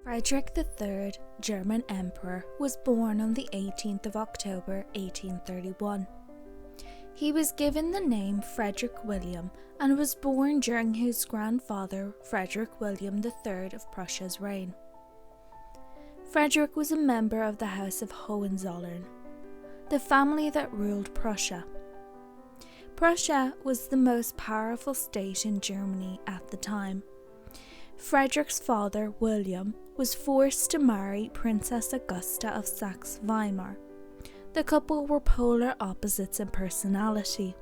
Friedrich III, German Emperor, was born on the 18th of October 1831. He was given the name Friedrich William and was born during his grandfather Friedrich William III of Prussia's reign. Friedrich was a member of the House of Hohenzollern, the family that ruled Prussia. Prussia was the most powerful state in Germany at the time. Friedrich's father, William, was forced to marry Princess Augusta of Saxe-Weimar. The couple were polar opposites in personality.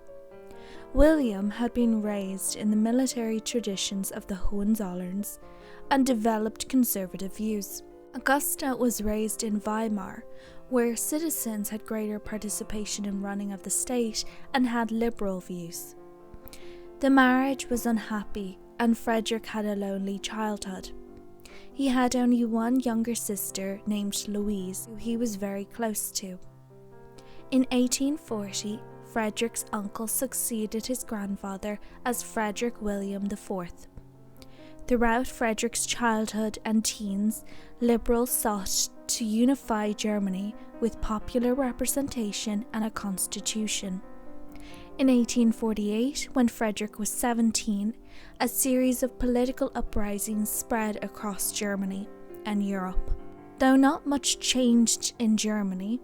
William had been raised in the military traditions of the Hohenzollerns and developed conservative views. Augusta was raised in Weimar, where citizens had greater participation in running of the state and had liberal views. The marriage was unhappy, and Friedrich had a lonely childhood. He had only one younger sister named Louise, who he was very close to. In 1840, Friedrich's uncle succeeded his grandfather as Friedrich William IV. Throughout Friedrich's childhood and teens, liberals sought to unify Germany with popular representation and a constitution. In 1848, when Friedrich was 17, a series of political uprisings spread across Germany and Europe. Though not much changed in Germany,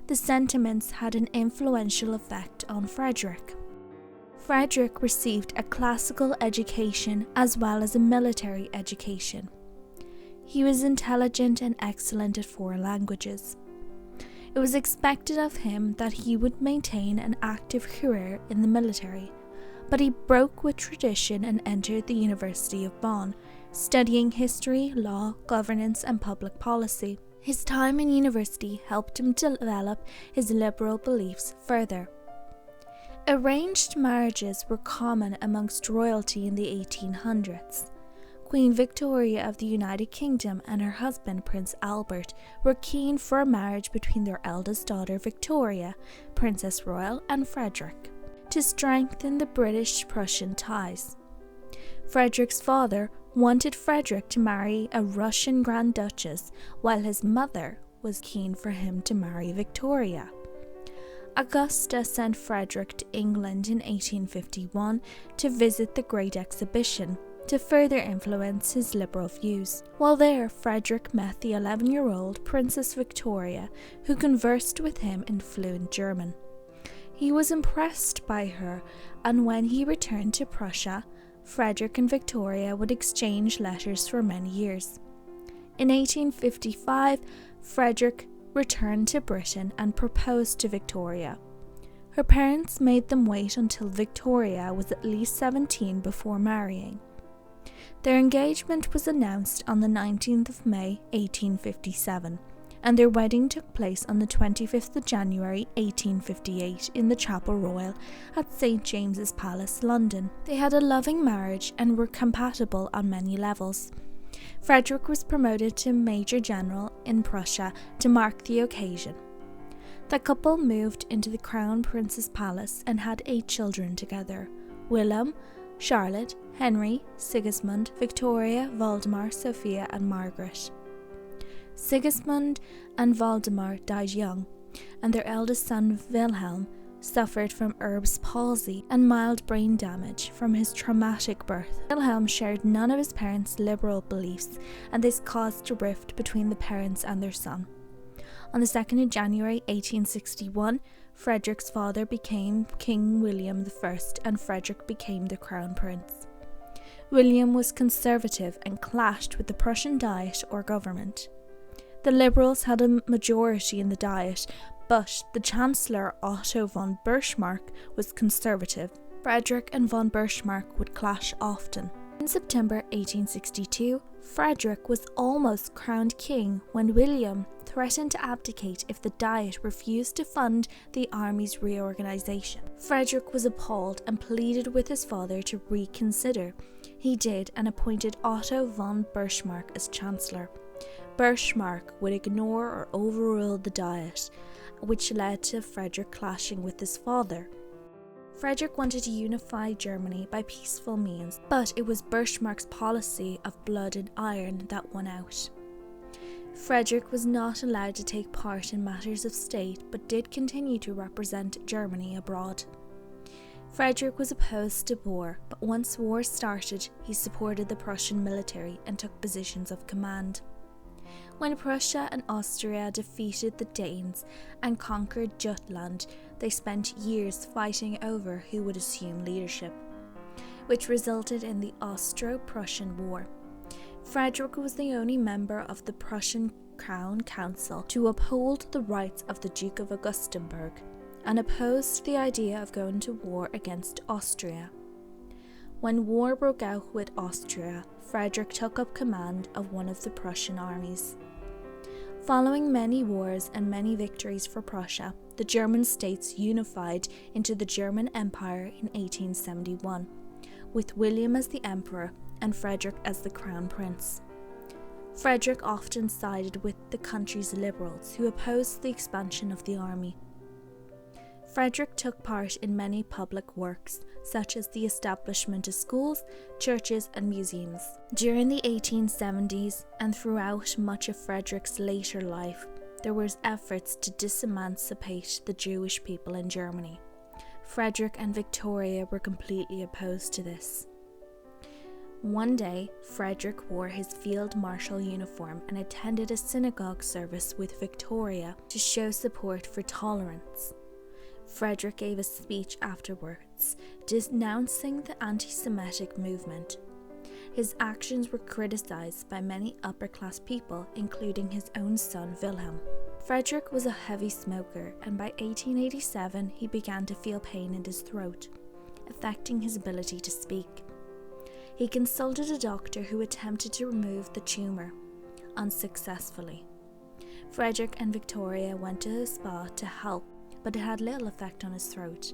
the sentiments had an influential effect on Friedrich. Friedrich received a classical education as well as a military education. He was intelligent and excellent at foreign languages. It was expected of him that he would maintain an active career in the military, but he broke with tradition and entered the University of Bonn, studying history, law, governance, and public policy. His time in university helped him develop his liberal beliefs further. Arranged marriages were common amongst royalty in the 1800s. Queen Victoria of the United Kingdom and her husband Prince Albert were keen for a marriage between their eldest daughter Victoria, Princess Royal, and Friedrich, to strengthen the British-Prussian ties. Friedrich's father wanted Friedrich to marry a Russian Grand Duchess, while his mother was keen for him to marry Victoria. Augusta sent Friedrich to England in 1851 to visit the Great Exhibition, to further influence his liberal views. While there, Friedrich met the 11-year-old Princess Victoria, who conversed with him in fluent German. He was impressed by her, and when he returned to Prussia, Friedrich and Victoria would exchange letters for many years. In 1855, Friedrich returned to Britain and proposed to Victoria. Her parents made them wait until Victoria was at least 17 before marrying. Their engagement was announced on the 19th of May 1857, and their wedding took place on the 25th of January 1858 in the Chapel Royal at St. James's Palace, London. They had a loving marriage and were compatible on many levels. Friedrich was promoted to Major General in Prussia to mark the occasion. The couple moved into the Crown Prince's Palace and had 8 children together: Wilhelm, Charlotte, Henry, Sigismund, Victoria, Waldemar, Sophia, and Margaret. Sigismund and Waldemar died young, and their eldest son Wilhelm suffered from Erb's palsy and mild brain damage from his traumatic birth. Wilhelm shared none of his parents' liberal beliefs, and this caused a rift between the parents and their son. On the 2nd of January 1861, Friedrich's father became King William I, and Friedrich became the Crown Prince. William was conservative and clashed with the Prussian Diet or government. The Liberals had a majority in the Diet, but the Chancellor Otto von Bismarck was conservative. Friedrich and von Bismarck would clash often. In September 1862, Friedrich was almost crowned king when William threatened to abdicate if the Diet refused to fund the army's reorganization. Friedrich was appalled and pleaded with his father to reconsider. He did, and appointed Otto von Bismarck as Chancellor. Bismarck would ignore or overrule the Diet, which led to Friedrich clashing with his father. Friedrich wanted to unify Germany by peaceful means, but it was Bismarck's policy of blood and iron that won out. Friedrich was not allowed to take part in matters of state, but did continue to represent Germany abroad. Friedrich was opposed to war, but once war started, he supported the Prussian military and took positions of command. When Prussia and Austria defeated the Danes and conquered Jutland, they spent years fighting over who would assume leadership, which resulted in the Austro-Prussian War. Friedrich was the only member of the Prussian Crown Council to uphold the rights of the Duke of Augustenburg and opposed the idea of going to war against Austria. When war broke out with Austria, Friedrich took up command of one of the Prussian armies. Following many wars and many victories for Prussia, the German states unified into the German Empire in 1871, with William as the emperor and Friedrich as the crown prince. Friedrich often sided with the country's liberals who opposed the expansion of the army. Friedrich took part in many public works, such as the establishment of schools, churches and museums. During the 1870s and throughout much of Friedrich's later life, there were efforts to disemancipate the Jewish people in Germany. Friedrich and Victoria were completely opposed to this. One day, Friedrich wore his field marshal uniform and attended a synagogue service with Victoria to show support for tolerance. Friedrich gave a speech afterwards, denouncing the anti-Semitic movement. His actions were criticized by many upper-class people, including his own son Wilhelm. Friedrich was a heavy smoker, and by 1887 he began to feel pain in his throat, affecting his ability to speak. He consulted a doctor who attempted to remove the tumour, unsuccessfully. Friedrich and Victoria went to a spa to help, but it had little effect on his throat.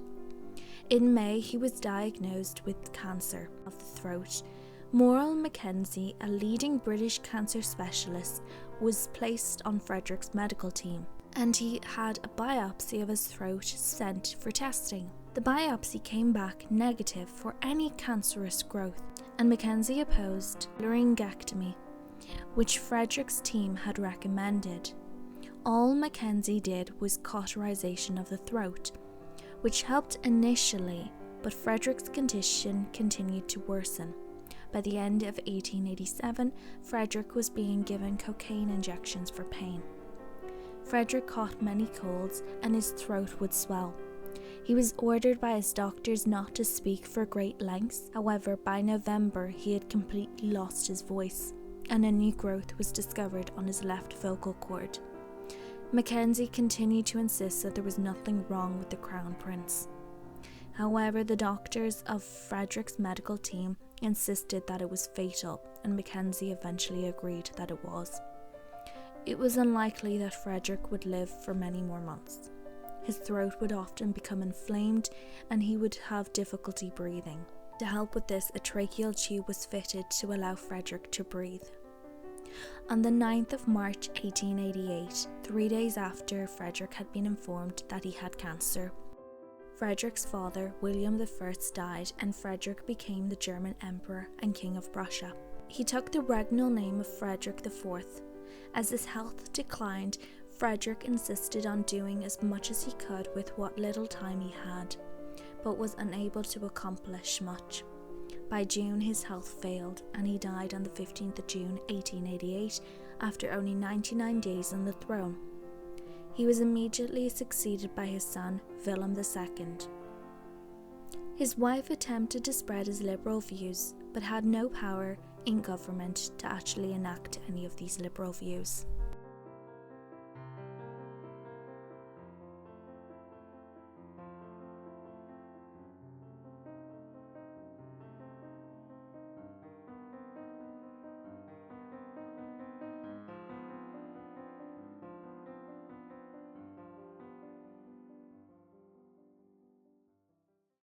In May, he was diagnosed with cancer of the throat. Morrell Mackenzie, a leading British cancer specialist, was placed on Friedrich's medical team, and he had a biopsy of his throat sent for testing. The biopsy came back negative for any cancerous growth, and Mackenzie opposed laryngectomy, which Friedrich's team had recommended. All Mackenzie did was cauterization of the throat, which helped initially, but Friedrich's condition continued to worsen. By the end of 1887, Friedrich was being given cocaine injections for pain. Friedrich caught many colds and his throat would swell. He was ordered by his doctors not to speak for great lengths. However, by November he had completely lost his voice, and a new growth was discovered on his left vocal cord. Mackenzie continued to insist that there was nothing wrong with the Crown Prince. However, the doctors of Friedrich's medical team insisted that it was fatal, and Mackenzie eventually agreed that it was. It was unlikely that Friedrich would live for many more months. His throat would often become inflamed and he would have difficulty breathing. To help with this, a tracheal tube was fitted to allow Friedrich to breathe. On the 9th of March 1888, 3 days after Friedrich had been informed that he had cancer, Friedrich's father, William I, died, and Friedrich became the German Emperor and King of Prussia. He took the regnal name of Friedrich IV. As his health declined, Friedrich insisted on doing as much as he could with what little time he had, but was unable to accomplish much. By June, his health failed, and he died on the 15th of June 1888 after only 99 days on the throne. He was immediately succeeded by his son, Wilhelm II. His wife attempted to spread his liberal views, but had no power in government to actually enact any of these liberal views.